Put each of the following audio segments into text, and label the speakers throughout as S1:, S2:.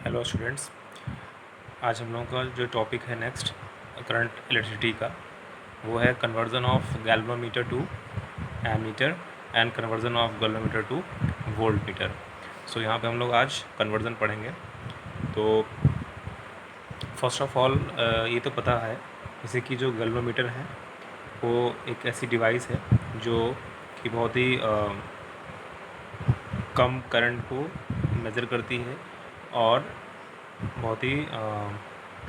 S1: Hello students. आज हम लोगों का जो टॉपिक है नेक्स्ट करंट इलेक्ट्रिसिटी का, वो है conversion of galvanometer to ammeter and conversion of galvanometer to volt meter. So यहाँ पे हम लोग आज कन्वर्जन पढ़ेंगे। तो फर्स्ट ऑफ ऑल ये तो पता है जैसे कि जो गैल्वेनोमीटर है वो एक ऐसी डिवाइस है जो कि बहुत ही कम करंट को मेज़र करती है और बहुत ही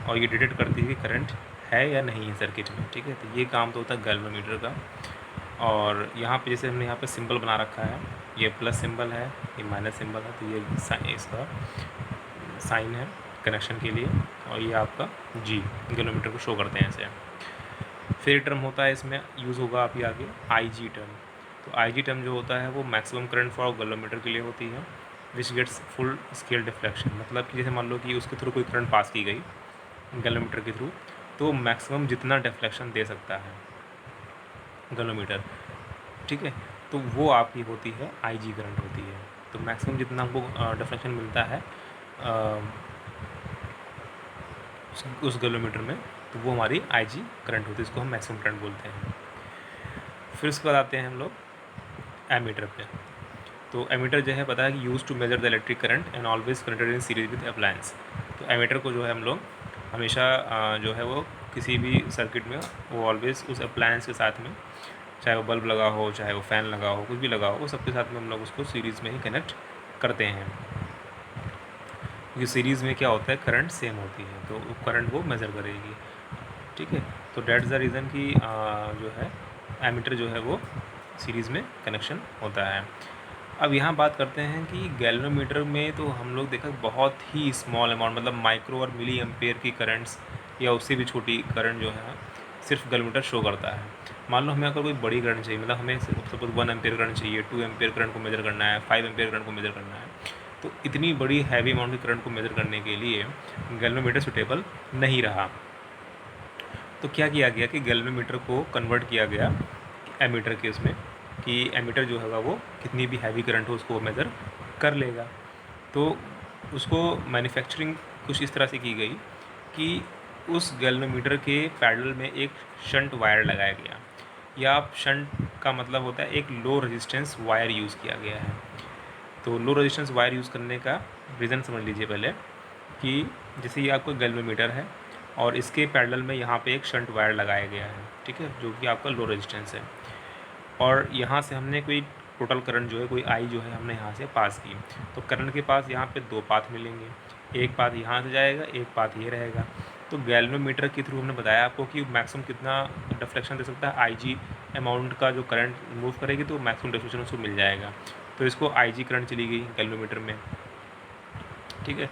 S1: और ये डिटेक्ट करती है कि करंट है या नहीं है सर्किट में। ठीक है, तो ये काम तो होता है गैल्वेनोमीटर का। और यहाँ पे जैसे हमने यहाँ पे सिंबल बना रखा है, ये प्लस सिंबल है, ये माइनस सिंबल है, तो ये इसका साइन है कनेक्शन के लिए, और ये आपका जी गैल्वेनोमीटर को शो करते हैं ऐसे। फिर टर्म होता है इसमें यूज़ होगा आपके आगे आई जी टर्म। तो आई जी टर्म जो होता है वो मैक्सिमम करंट फॉर गैल्वेनोमीटर के लिए होती है, which gets full scale deflection. मतलब कि जैसे मान लो कि उसके थ्रू कोई करंट पास की गई गैल्वेनोमीटर के थ्रू, तो मैक्सिमम जितना डिफ्लेक्शन दे सकता है गैल्वेनोमीटर, ठीक है, तो वो आपकी होती है आई जी करंट होती है। तो मैक्सिमम जितना हमको डिफ्लेक्शन मिलता है उस गैल्वेनोमीटर में, तो वो हमारी आई जी करंट होती है, इसको हम मैक्सिमम करंट बोलते हैं। फिर उसके बाद आते हैं हम लोग एमीटर पे। तो एमीटर जो है पता है कि used to measure the electric current and always connected in series with appliance. तो एमीटर को जो है हम लोग हमेशा जो है वो किसी भी सर्किट में वो ऑलवेज उस अप्लायंस के साथ में, चाहे वो बल्ब लगा हो, चाहे वो फ़ैन लगा हो, कुछ भी लगा हो, वो सबके साथ में हम लोग उसको सीरीज़ में ही कनेक्ट करते हैं। क्योंकि सीरीज़ में क्या होता है, करंट सेम होती है, तो करंट वो मेज़र करेगी। ठीक है, तो डेट्स द रीज़न कि जो है एमीटर जो है वो सीरीज़ में कनेक्शन होता है। अब यहाँ बात करते हैं कि गैल्वेनोमीटर में तो हम लोग देखा बहुत ही स्मॉल अमाउंट, मतलब माइक्रो और मिली एम्पेयर की करंट्स या उससे भी छोटी करंट जो है सिर्फ गैल्वेनोमीटर शो करता है। मान लो हमें अगर कोई बड़ी करंट चाहिए, मतलब हमें सपोज 1 एम्पेयर करंट चाहिए, 2 एम्पेयर करंट को मेज़र करना है, 5 एम्पेयर करंट को मेज़र करना है, तो इतनी बड़ी हैवी अमाउंट की करंट को मेज़र करने के लिए गैल्वेनोमीटर सुटेबल नहीं रहा। तो क्या किया गया कि गैल्वेनोमीटर को कन्वर्ट किया गया एमीटर के उसमें, कि एमीटर जो होगा वो कितनी भी हैवी करंट हो उसको मेज़र कर लेगा। तो उसको मैन्युफैक्चरिंग कुछ इस तरह से की गई कि उस गैल्वेनोमीटर के पैरेलल में एक शंट वायर लगाया गया, या आप शंट का मतलब होता है एक लो रेजिस्टेंस वायर यूज़ किया गया है। तो लो रेजिस्टेंस वायर यूज़ करने का रीज़न समझ लीजिए पहले, कि जैसे ये आपका गैल्वेनोमीटर है और इसके पैरेलल में यहाँ पे एक शंट वायर लगाया गया है, ठीक है, जो कि आपका लो रेजिस्टेंस है, और यहाँ से हमने कोई टोटल करंट जो है, कोई आई जो है हमने यहाँ से पास की। तो करंट के पास यहाँ पे दो पाथ मिलेंगे, एक पाथ यहाँ से जाएगा, एक पाथ ये रहेगा। तो गैल्वेनोमीटर के थ्रू हमने बताया आपको कि मैक्सिमम कितना डिफ्लेक्शन दे सकता है, आई जी अमाउंट का जो करंट मूव करेगी तो मैक्सिमम डिफ्लेक्शन उसको मिल जाएगा। तो इसको आई जी करंट चली गई गैल्वेनोमीटर में, ठीक है।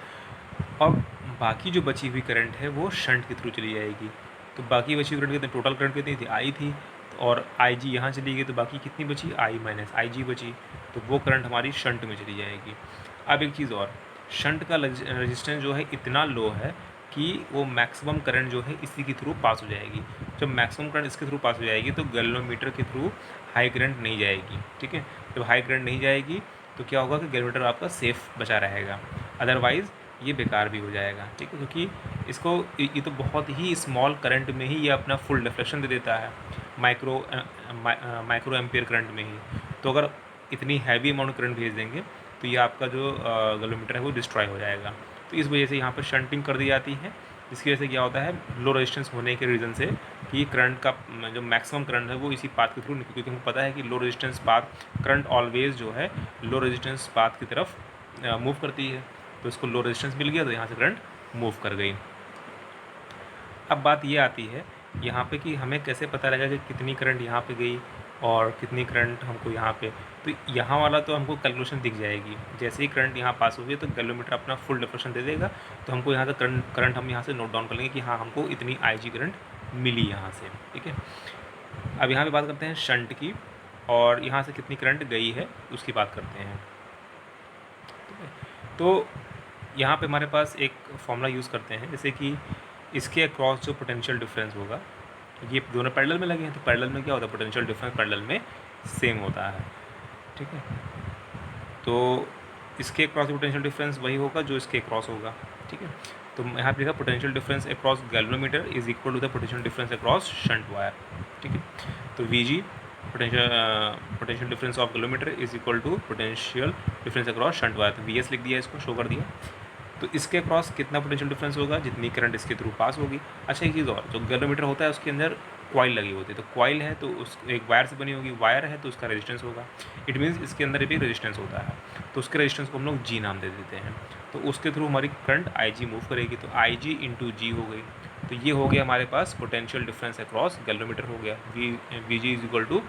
S1: अब बाकी जो बची हुई करंट है वो शंट के थ्रू चली जाएगी। तो बाकी बची हुई करंट कितनी, टोटल करंट कितनी थी, आई थी, और आई जी यहाँ चली गई, तो बाकी कितनी बची, आई माइनस आई जी बची, तो वो करंट हमारी शंट में चली जाएगी। अब एक चीज़ और, शंट का रजिस्टेंस जो है इतना लो है कि वो मैक्सिमम करंट जो है इसी के थ्रू पास हो जाएगी। जब मैक्सिमम करंट इसके थ्रू पास हो जाएगी तो गैल्वेनोमीटर के थ्रू हाई करंट नहीं जाएगी, ठीक है। जब हाई करंट नहीं जाएगी तो क्या होगा कि गैल्वेनोमीटर आपका सेफ बचा रहेगा, अदरवाइज़ ये बेकार भी हो जाएगा, ठीक है। क्योंकि इसको ये तो बहुत ही स्मॉल करंट में ही ये अपना फुल डिफ्लेक्शन दे देता है, माइक्रो एम्पियर करंट में ही। तो अगर इतनी हैवी अमाउंट करंट भेज देंगे तो ये आपका जो गैल्वेनोमीटर है वो डिस्ट्रॉय हो जाएगा। तो इस वजह से यहाँ पर शंटिंग कर दी जाती है, जिसकी वजह से क्या होता है, लो रेजिस्टेंस होने के रीज़न से कि करंट का जो मैक्सिमम करंट है वो इसी पाथ के थ्रू निकल, क्योंकि हमको पता है कि low resistance path current always जो है लो रेजिस्टेंस पाथ की तरफ मूव करती है। तो इसको लो रेजिस्टेंस मिल गया तो यहाँ से करंट मूव कर गई। अब बात ये आती है यहाँ पे कि हमें कैसे पता लगा कि कितनी करंट यहाँ पे गई और कितनी करंट हमको यहाँ पे, तो यहाँ वाला तो हमको कैलकुलेशन दिख जाएगी। जैसे ही करंट यहाँ पास होगी तो गैल्वेनोमीटर अपना फुल डिफ्लेक्शन दे देगा, तो हमको यहाँ से करंट हम यहाँ से नोट डाउन कर लेंगे कि हाँ हमको इतनी आई जी करंट मिली यहाँ से, ठीक है। अब यहाँ पे बात करते हैं शंट की, और यहाँ से कितनी करंट गई है उसकी बात करते हैं, ठीक है। तो यहाँ पे हमारे पास एक फॉर्मूला यूज़ करते हैं, जैसे कि इसके अक्रॉस जो पोटेंशियल डिफरेंस होगा, ये दोनों पैरेलल में लगे हैं, तो पैरेलल में क्या होता है, पोटेंशियल डिफरेंस पैरेलल में सेम होता है, ठीक है। तो इसके क्रॉस पोटेंशियल डिफरेंस वही होगा जो इसके क्रॉस होगा, ठीक है। तो यहाँ पे लिखा potential difference across galvanometer is equal to the potential difference across shunt wire, ठीक है। तो Vg potential difference of galvanometer is equal to potential difference across shunt wire. तो Vs लिख दिया, इसको शो कर दिया। तो इसके क्रॉस कितना पोटेंशियल डिफरेंस होगा, जितनी करंट इसके थ्रू पास होगी। अच्छा एक चीज़ और, जो गैल्वेनोमीटर होता है उसके अंदर कॉइल लगी होती है, तो कॉइल है तो उस एक वायर से बनी होगी, वायर है तो उसका रेजिस्टेंस होगा। इट मीन्स इसके अंदर भी रेजिस्टेंस होता है, तो उसके रेजिस्टेंस को हम लोग जी नाम दे देते हैं। तो उसके थ्रू हमारी करंट Ig मूव करेगी, तो Ig इंटू जी हो गई। तो ये हो गया हमारे पास पोटेंशियल डिफरेंस अक्रॉस गैल्वेनोमीटर हो गया, Vg is equal to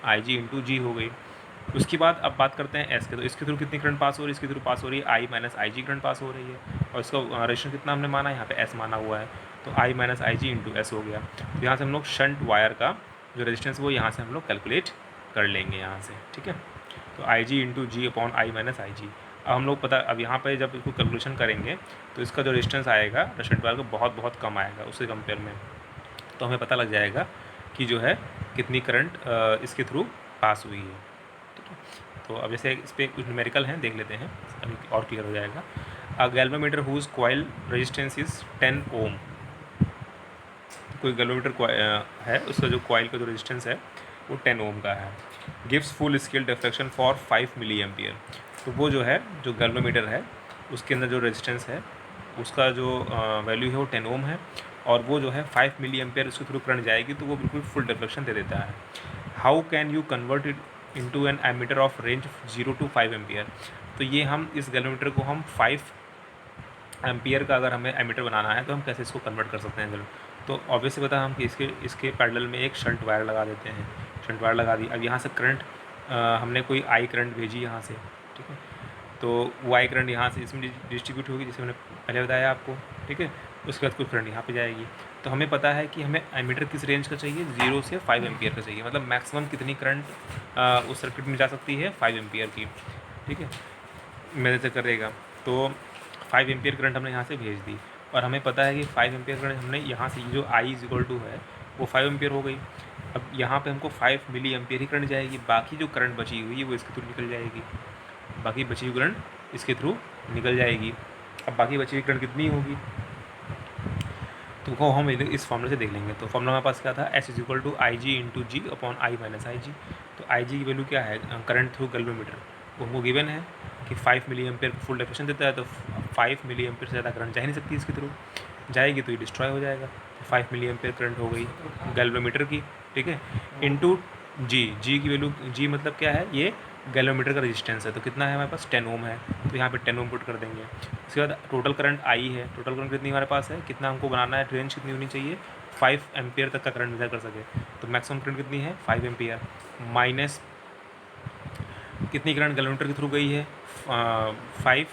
S1: Ig into G हो गई। उसके बाद अब बात करते हैं एस के, तो इसके थ्रू कितनी करंट पास हो रही है, इसके थ्रू पास हो रही है आई minus I ji current pass हो रही है, और इसका रेजिस्टेंस कितना हमने माना है, यहाँ पे एस माना हुआ है, तो आई minus I G into S हो गया। तो यहाँ से हम लोग शंट वायर का जो रेजिस्टेंस वो यहाँ से हम लोग कैलकुलेट कर लेंगे यहाँ से, ठीक है। तो I G into G upon I minus I G. अब हम लोग पता, अब यहाँ पर जब इसको कैलकुलेशन करेंगे तो इसका जो रेजिस्टेंस आएगा शंट वायर का बहुत कम आएगा उससे कंपेयर में, तो हमें पता लग जाएगा कि जो है कितनी करंट इसके थ्रू पास हुई है, ठीक है। तो अब जैसे इस पर कुछ न्यूमेरिकल हैं, देख लेते हैं, अभी और क्लियर हो जाएगा। A galvanometer whose coil resistance is 10 ohm. कोई गैल्वेनोमीटर है, उसका जो कॉइल का जो रेजिस्टेंस है वो 10 ओम का है। Gives full scale deflection for 5 milli ampere. तो वो जो है, जो गैल्वेनोमीटर है उसके अंदर जो रेजिस्टेंस है उसका जो वैल्यू है वो 10 ओम है, और वो जो है 5 मिली एम्पियर उसके थ्रू करंट जाएगी, तो वो बिल्कुल फुल डिफ्लेक्शन दे देता है। How can you convert it into an ammeter of range 0 to 5 ampere. तो ये हम इस गैल्वेनोमीटर को हम 5 एम्पियर का अगर हमें एमीटर बनाना है तो हम कैसे इसको कन्वर्ट कर सकते हैं। तो ऑब्वियसली पता हम कि इसके पैरेलल में एक शंट वायर लगा देते हैं, शंट वायर लगा दी। अब यहाँ से करंट हमने कोई आई करंट भेजी यहाँ से, ठीक है। तो वो आई करंट यहाँ से इसमें डिस्ट्रीब्यूट होगी, जैसे मैंने पहले बताया आपको, ठीक है। उसके बाद कुछ करंट यहाँ पे जाएगी। तो हमें पता है कि हमें एमीटर किस रेंज का चाहिए, 0 से 5 एम्पियर का चाहिए, मतलब मैक्सिमम कितनी करंट उस सर्किट में जा सकती है 5 एम्पियर की, ठीक है, मेरे से करेगा। तो 5 एम्पियर करंट हमने यहाँ से भेज दी, और हमें पता है कि 5 एम्पियर करंट हमने यहाँ से जो आई इज इक्वल टू है वो 5 एम्पियर हो गई। अब यहाँ पे हमको 5 मिली एम्पियर ही करंट जाएगी, बाकी जो करंट बची हुई है वो इसके थ्रू निकल जाएगी, बाकी बची हुई करंट इसके थ्रू निकल जाएगी। अब बाकी बची हुई करंट कितनी होगी तो वो हम इस फॉर्मूले से देख लेंगे। तो फॉर्मूला हमारे पास क्या था, S is equal to I G into G upon I minus I G. तो आई जी की वैल्यू क्या है, करंट थ्रू गैल्वेनोमीटर, वो हमको गिवन है कि 5 मिली एम्पियर फुल डिफ्लेक्शन देता है, तो 5 मिली एम्पियर से ज़्यादा करंट जा ही नहीं सकती इसके थ्रू, जाएगी तो ये डिस्ट्रॉय हो जाएगा। तो 5 मिली एम्पियर करंट हो गई गैल्वेनोमीटर की, ठीक है, इंटू जी। जी की वैल्यू, जी मतलब क्या है, ये गैल्वेनोमीटर का रेजिस्टेंस है, तो कितना है हमारे पास 10 ओम है, तो यहाँ पे 10 ओम पुट कर देंगे। उसके बाद टोटल करंट आई है, टोटल करंट कितनी हमारे पास है, कितना हमको बनाना है, रेंज कितनी होनी चाहिए, 5 एम्पियर तक का करंट मेजर कर सके। तो मैक्सिमम करंट कितनी है 5 एम्पियर, माइनस कितनी करंट गैल्वेनोमीटर के थ्रू गई है 5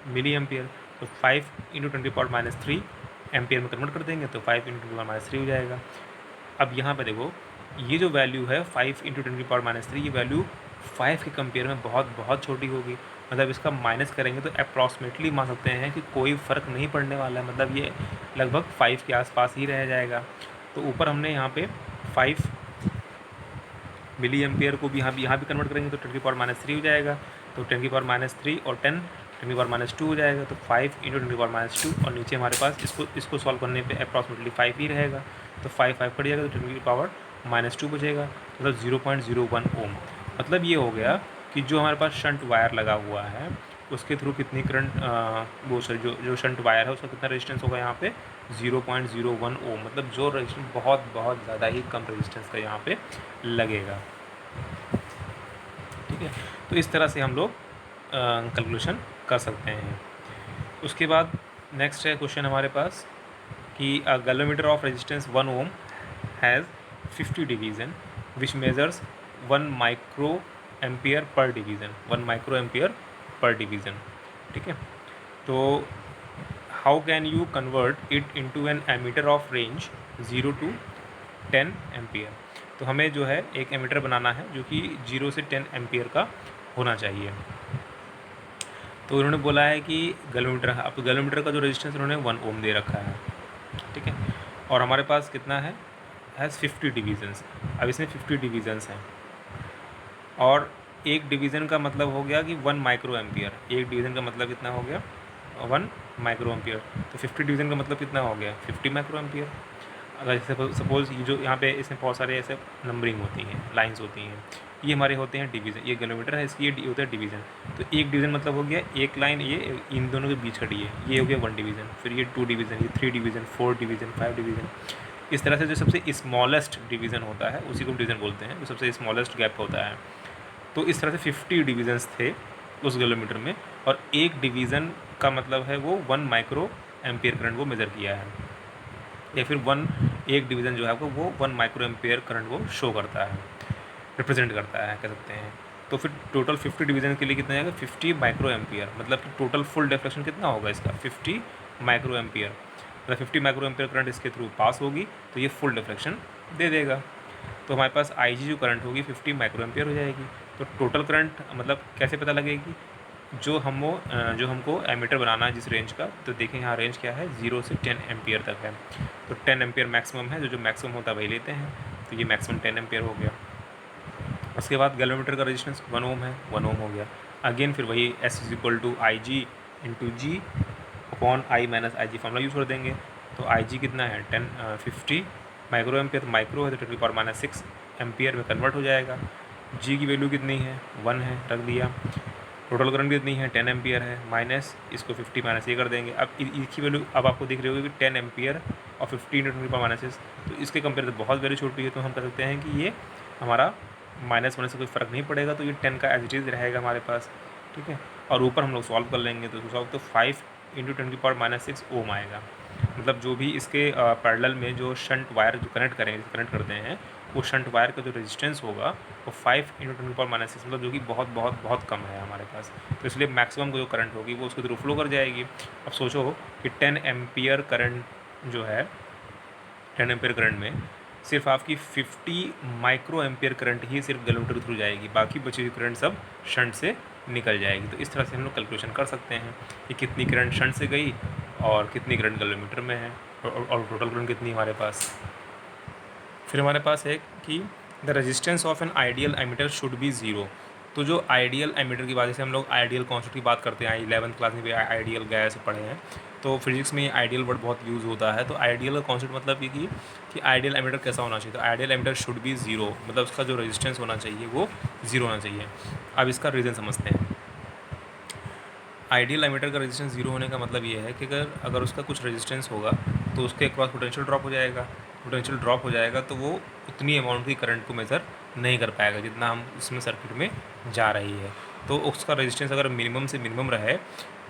S1: मिली एम्पियर, तो 5 इंटू 10⁻³ एम्पियर में कन्वर्ट कर देंगे, तो 5 इंटू 10⁻³ हो जाएगा। अब यहाँ पे देखो, ये जो वैल्यू है 5 इंटू 10⁻³ ये वैल्यू 5 के कंपेयर में बहुत छोटी होगी, मतलब इसका माइनस करेंगे तो अप्रॉक्सीमेटली मान सकते हैं कि कोई फ़र्क नहीं पड़ने वाला है, मतलब ये लगभग 5 के आसपास ही रह जाएगा। तो ऊपर हमने यहाँ पे 5 मिली एम्पियर को भी यहाँ भी कन्वर्ट करेंगे तो 10⁻³ हो जाएगा, तो 10⁻³ और 10⁻² हो जाएगा, तो 5 इंटू 10⁻², और नीचे हमारे पास इसको सॉल्व करने पे अप्रॉक्सीमेटली 5 ही रहेगा, तो 5 कट जाएगा, तो 10⁻² बचेगा, मतलब 0.01 ओम। मतलब ये हो गया कि जो हमारे पास शंट वायर लगा हुआ है उसके थ्रू कितनी करंट, वो सर जो शंट वायर है उसका कितना रेजिस्टेंस होगा यहाँ पे 0.01 ओम, मतलब जो रेजिस्टेंस बहुत ज़्यादा ही कम रेजिस्टेंस का यहाँ पे लगेगा, ठीक है। तो इस तरह से हम लोग कैलकुलेशन कर सकते हैं। उसके बाद नेक्स्ट है क्वेश्चन हमारे पास कि a galvanometer of resistance 1 ohm has 50 division which measures 1 micro ampere per division, 1 micro ampere per division, ठीक है। तो how can you convert it into an ammeter of range 0 to 10 ampere. तो हमें जो है एक एमीटर बनाना है जो कि 0 से 10 एम्पियर का होना चाहिए। तो उन्होंने बोला है कि गैल्वेनोमीटर का जो रेजिस्टेंस उन्होंने 1 ओम दे रखा है, ठीक है, और हमारे पास कितना हैज़ 50 डिवीज़न्स। अब इसमें 50 डिवीज़न्स हैं, और एक डिवीज़न का मतलब हो गया कि 1 माइक्रो एम्पियर। एक डिवीज़न का मतलब कितना हो गया? 1 माइक्रो एम्पियर। तो 50 डिवीज़न का मतलब कितना हो गया? 50 माइक्रो एम्पियर। अगर सपोज़ ये जो यहाँ पे इसमें बहुत सारे ऐसे नंबरिंग होती हैं, लाइंस होती हैं, ये हमारे होते हैं डिवीज़न। ये किलोमीटर है, इसकी ये होता है डिवीज़न। तो एक डिवीज़न मतलब हो गया एक लाइन, ये इन दोनों के बीच खड़ी है, ये हो गया 1 डिवीज़न। फिर ये 2 डिवीज़न, ये 3 डिवीज़न, 4 डिवीज़न, 5 डिवीज़न। इस तरह से जो सबसे स्मॉलेस्ट डिवीज़न होता है उसी को डिवीज़न बोलते हैं, जो सबसे स्मॉलेस्ट गैप होता है। तो इस तरह से 50 डिवीज़न्स थे उस किलोमीटर में, और एक डिवीज़न का मतलब है वो 1 माइक्रो एम्पियर करंट वो मेज़र किया है, या फिर एक डिवीज़न जो है आपको वो 1 माइक्रो एम्पियर करंट वो शो करता है, रिप्रेजेंट करता है, कह सकते हैं। तो फिर टोटल 50 डिवीज़न के लिए कितना आएगा? 50 माइक्रो एम्पियर। मतलब कि टोटल फुल डिफ्लेक्शन कितना होगा इसका? 50 माइक्रो एम्पियर। मतलब 50 माइक्रो एम्पियर करंट इसके थ्रू पास होगी तो ये फुल डिफ्लेक्शन दे देगा। तो हमारे पास आई जी जो करंट होगी 50 माइक्रो एम्पियर हो जाएगी। तो टोटल करंट मतलब कैसे पता लगेगी? जो हमको एमीटर बनाना है जिस रेंज का, तो देखें यहाँ रेंज क्या है, 0 से 10 एम्पियर तक है। तो 10 एम्पियर मैक्सिमम है, जो मैक्सिमम होता है वही लेते हैं। तो ये मैक्सिमम 10 एम्पियर हो गया। उसके बाद गैलोमीटर का रेजिस्टेंस 1 ओम है, 1 ओम हो गया। अगेन फिर वही S is equal to I G into G upon I minus I G formula use कर देंगे। तो आई जी कितना है 50 माइक्रो एम्पियर, तो माइक्रो है तो 10⁻⁶ एम्पियर में कन्वर्ट हो जाएगा। जी की वैल्यू कितनी है? 1 है, रख दिया। टोटल करंट कितनी है? 10 एम्पियर है, माइनस इसको 50 माइनस ये कर देंगे। अब इसकी वैल्यू अब आपको दिख रही होगी कि 10 एम्पियर और 50 × 10⁻⁶, तो इसके कंपेयर तो बहुत वैल्यू छोटी है। तो हम कह सकते हैं कि ये हमारा माइनस होने से कोई फ़र्क नहीं पड़ेगा, तो ये 10 का एज इट इज़ रहेगा हमारे पास, ठीक है। और ऊपर हम लोग सॉल्व कर लेंगे, तो सॉल्व तो 5 × 10⁻⁶ ओम आएगा। मतलब जो भी इसके पैरेलल में जो शंट वायर जो कनेक्ट करते हैं, वो शंट वायर का जो रेजिस्टेंस होगा वो 5 × 10⁻⁶, मतलब जो कि बहुत बहुत बहुत कम है हमारे पास। तो इसलिए मैक्सिमम जो करंट होगी वो उसके थ्रू फ्लो कर जाएगी। अब सोचो कि 10 एम्पियर करंट जो है, 10 एम्पियर करंट में सिर्फ आपकी 50 माइक्रो एम्पियर करंट ही सिर्फ गैलोमीटर के थ्रू जाएगी, बाकी बची हुई करंट सब शंट से निकल जाएगी। तो इस तरह से हम लोग कैलकुलेशन कर सकते हैं कि कितनी करंट शंट से गई और कितनी करंट गैलोमीटर में है, और टोटल करंट कितनी हमारे पास। फिर हमारे पास है कि the resistance of an ideal ammeter should be zero. तो जो आइडियल एमीटर की बात, जैसे हम लोग आइडियल कॉन्सेप्ट की बात करते हैं, 11th क्लास में भी आइडियल गए से पढ़े हैं, तो फिजिक्स में ये आइडियल वर्ड बहुत यूज़ होता है। तो आइडियल का कॉन्सेप्ट मतलब ये कि आइडियल एमीटर कैसा होना चाहिए। तो ideal ammeter should be zero, मतलब उसका जो रेजिस्टेंस होना चाहिए वो ज़ीरो होना चाहिए। अब इसका रीज़न समझते हैं। आइडियल एमीटर का रेजिस्टेंस ज़ीरो होने का मतलब ये है कि अगर उसका कुछ रेजिस्टेंस होगा तो उसके अक्रॉस पोटेंशियल ड्रॉप हो जाएगा। पोटेंशियल ड्रॉप हो जाएगा तो वो उतनी अमाउंट की करंट को मेज़र नहीं कर पाएगा जितना हम इसमें सर्किट में जा रही है। तो उसका रेजिस्टेंस अगर मिनिमम से मिनिमम रहे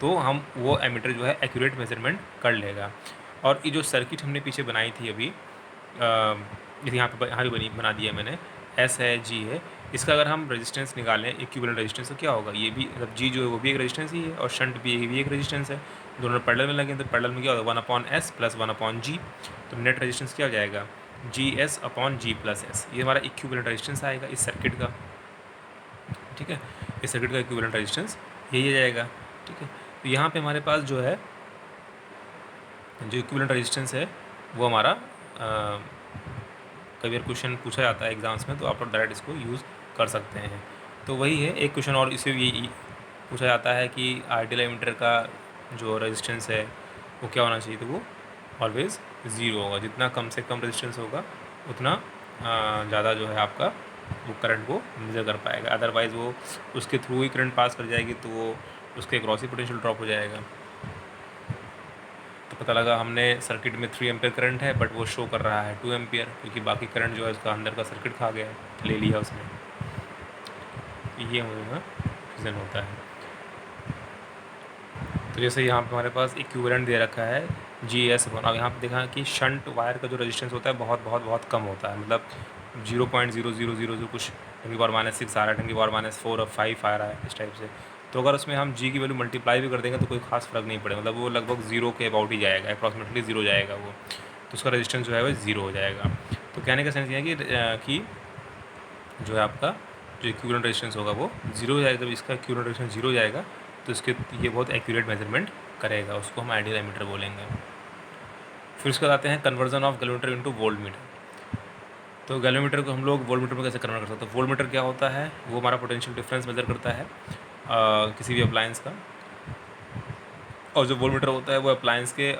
S1: तो हम वो एमीटर जो है एक्यूरेट मेजरमेंट कर लेगा। और ये जो सर्किट हमने पीछे बनाई थी अभी, यहाँ भी बना दिया मैंने, एस है, जी है, इसका अगर हम रेजिस्टेंस निकालें इक्विवेलेंट रेजिस्टेंस, तो क्या होगा? ये भी मतलब जी जो है वो भी एक रेजिस्टेंस ही है, और शंट भी एक रेजिस्टेंस है। दोनों पैरेलल में लगे तो पैरेलल में क्या होगा? 1/s + 1/g। तो नेट रेजिस्टेंस क्या हो जाएगा? GS/G+S। ये हमारा इक्विवेलेंट रेजिस्टेंस आएगा इस सर्किट का, ठीक है। इस सर्किट का इक्विवेलेंट रेजिस्टेंस यही आ जाएगा, ठीक है। तो यहाँ पे हमारे पास जो है जो इक्विवेलेंट रेजिस्टेंस है वो हमारा कई बार क्वेश्चन पूछा जाता है एग्जाम्स में, तो आप लोग डायरेक्ट इसको यूज़ कर सकते हैं। तो वही है, एक क्वेश्चन और इसे ये पूछा जाता है कि आइडियल एमीटर का जो रेजिस्टेंस है वो क्या होना चाहिए, तो वो ऑलवेज़ ज़ीरो होगा। जितना कम से कम रेजिस्टेंस होगा उतना ज़्यादा जो है आपका वो करंट को मेजर कर पाएगा। अदरवाइज़ वो उसके थ्रू ही करंट पास कर जाएगी तो वो उसके क्रॉस ही पोटेंशियल ड्रॉप हो जाएगा। तो पता लगा हमने सर्किट में 3 एम्पियर करंट है बट वो शो कर रहा है 2 एम्पियर, क्योंकि बाकी करंट जो है उसका अंदर का सर्किट खा गया है, ले लिया उसने। ये रीज़न होता है। तो जैसे यहाँ पे हमारे पास इक्विवेलेंट दे रखा है GS। अब यहाँ पे देखा कि शंट वायर का जो रेजिस्टेंस होता है बहुत बहुत बहुत कम होता है, मतलब 0.0000 कुछ 10⁻⁶ आ रहा है, 10⁻⁴ और 5 आ रहा है, इस टाइप से। तो अगर उसमें हम जी की वैल्यू मल्टीप्लाई भी कर देंगे तो कोई खास फ़र्क नहीं पड़ेगा, मतलब वो लगभग ज़ीरो के अबाउट ही जाएगा, अप्रॉक्सीमेटली ज़ीरो जाएगा वो। तो उसका रेजिस्टेंस जो है वो ज़ीरो हो जाएगा। तो कहने का सेंस ये है कि जो है आपका जो इक्विवेलेंट रेजिस्टेंस होगा वो ज़ीरो हो जाएगा। जब इसका इक्विवेलेंट रेजिस्टेंस ज़ीरो हो जाएगा तो इसके ये बहुत एक्यूरेट मेजरमेंट करेगा, उसको हम आइडियल एमीटर बोलेंगे। फिर उसके बाद आते हैं conversion of galvanometer into voltmeter. तो गैलोमीटर को हम लोग वोल्टमीटर में कैसे कन्वर्ट कर सकते हैं? वोल्टमीटर क्या होता है? वो हमारा पोटेंशियल डिफरेंस मेजर करता है किसी भी अप्लायंस का, और जो वोल्टमीटर होता है वो अप्लायंस के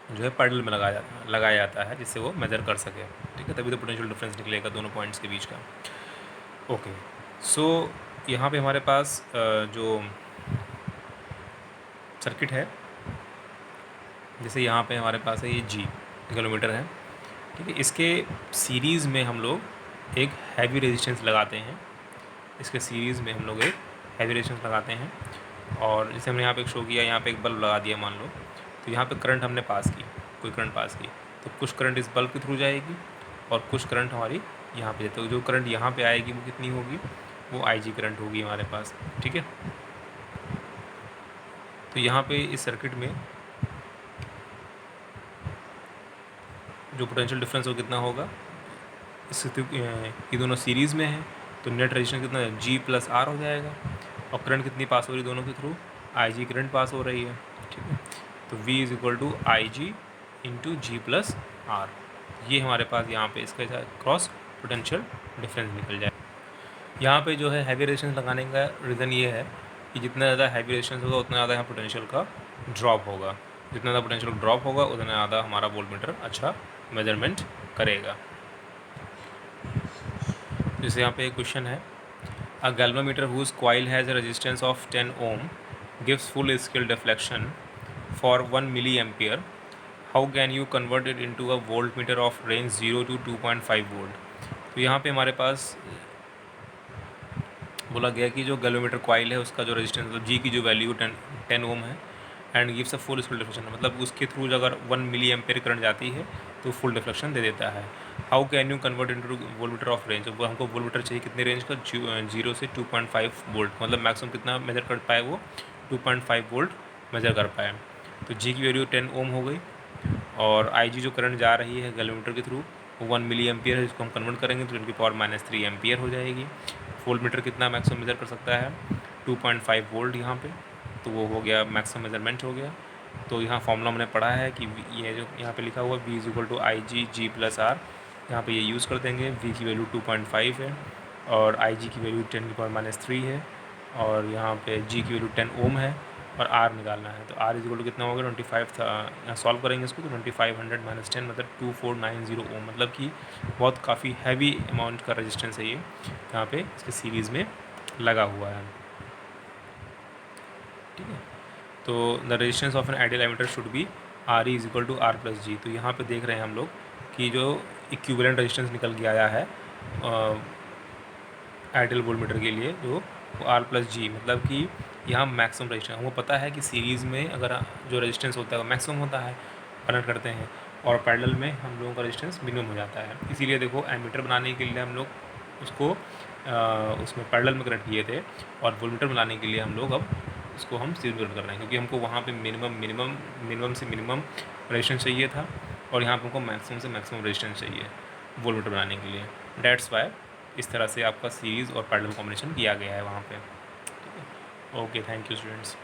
S1: जो है पैडल में लगाया जाता है जिससे वो मेजर कर सके, ठीक है, तभी तो पोटेंशियल डिफरेंस निकलेगा दोनों पॉइंट्स के बीच का। ओके, सो यहाँ पे हमारे पास जो सर्किट है, जैसे यहाँ पे हमारे पास है ये जी किलोमीटर है, ठीक है, इसके सीरीज़ में हम लोग एक हैवी रेजिस्टेंस लगाते हैं, इसके सीरीज़ में हम लोग एक हैवी रेजिस्टेंस लगाते हैं, और जैसे हमने यहाँ पे शो किया, यहाँ पे एक बल्ब लगा दिया मान लो, तो यहाँ पे करंट हमने पास की, कोई करंट पास की, तो कुछ करंट इस बल्ब के थ्रू जाएगी और कुछ करंट हमारी यहाँ पे, तो जो करंट यहाँ पे आएगी वो कितनी होगी? वो IG करंट होगी हमारे पास, ठीक है। तो यहाँ पे इस सर्किट में जो पोटेंशियल डिफरेंस वो कितना होगा? ये दोनों सीरीज़ में है तो नेट रेजिस्टेंस कितना है? G + R हो जाएगा, और करंट कितनी पास हो रही है दोनों के थ्रू? IG करंट पास हो रही है, ठीक है। तो V = IG × G + R, ये हमारे पास यहाँ पे इसका क्रॉस पोटेंशियल डिफरेंस निकल जाए। यहाँ पे जो है हैवी रेजिस्टेंस लगाने का रीज़न ये है कि जितना ज़्यादा हैवी रेजिस्टेंस होगा उतना ज़्यादा यहाँ पोटेंशियल का ड्रॉप होगा, जितना ज़्यादा पोटेंशियल ड्रॉप होगा उतना ज़्यादा हमारा वोल्टमीटर अच्छा मेजरमेंट करेगा। जैसे यहाँ पे एक क्वेश्चन है, a galvanometer whose coil has a resistance of 10 ohm gives full scale deflection for 1 mA, how can you convert it into a voltmeter of range 0 to 2.5 volt. तो यहाँ पे हमारे पास बोला गया कि जो गैल्वेनोमीटर कॉइल है उसका जो रेजिस्टेंस मतलब जी की जो वैल्यू 10 ओम है, and gives a full scale deflection, मतलब उसके थ्रू अगर 1 mA करंट जाती है तो फुल डिफ्लेक्शन दे देता है। How can you convert into voltmeter of range, वो हमको वोल्टमीटर चाहिए कितने रेंज का? 0 से 2.5 वोल्ट, मतलब मैक्सिमम कितना मेजर कर पाए वो? 2.5 वोल्ट मेजर कर पाए। तो जी की वैल्यू 10 ओम हो गई, और IG जो करंट जा रही है गैल्वेनोमीटर के थ्रू वो 1 mA है, जिसको हम कन्वर्ट करेंगे तो 10⁻³ एम्पियर हो जाएगी। वोल्टमीटर कितना मैक्सिमम मेजर कर सकता है? 2.5 वोल्ट यहाँ पे, तो वो हो गया मैक्सिमम मेजरमेंट हो गया। तो यहाँ फॉर्मूला हमने पढ़ा है कि ये जो यहाँ पे लिखा हुआ V = IG G + R, यहाँ पे ये यूज़ कर देंगे। V की वैल्यू 2.5 है और IG की वैल्यू 10⁻³ है, और यहाँ पे G की वैल्यू 10 ओम है, और R निकालना है। तो R = कितना होगा? 25 था, यहाँ सॉल्व करेंगे इसको तो 2500 - 10 मतलब 2490 ओम, मतलब कि बहुत काफ़ी हैवी अमाउंट का रेजिस्टेंस है ये, यहाँ पे इसके सीरीज़ में लगा हुआ है, ठीक है। तो the resistance of an ideal ammeter should be RE = R + G। तो यहाँ पे देख रहे हैं हम लोग कि जो इक्विवेलेंट रेजिस्टेंस निकल के आया है आइडियल वोल्टमीटर के लिए जो R + G, मतलब कि यहाँ मैक्सिमम रेजिस्टेंस हमको पता है कि सीरीज़ में अगर जो रेजिस्टेंस होता है वो मैक्सिमम होता है, कनेक्ट करते हैं, और पैरेलल में हम लोगों का रेजिस्टेंस मिनिमम हो जाता है। इसीलिए देखो एमीटर बनाने के लिए हम लोग उसको उसमें पैरेलल में कनेक्ट किए थे, और वोल्टमीटर बनाने के लिए हम लोग अब उसको हम सीरीज में कनेक्ट कर रहे हैं, क्योंकि हमको वहाँ पे मिनिमम से मिनिमम रेजिस्टेंस चाहिए था, और यहाँ पर हमको मैक्सिमम से मैक्सिमम रेजिस्टेंस चाहिए वोल्टमीटर बनाने के लिए। डेट्स वाई इस तरह से आपका सीरीज़ और पैरेलल कॉम्बिनेशन किया गया है वहाँ पे। Okay, thank you students.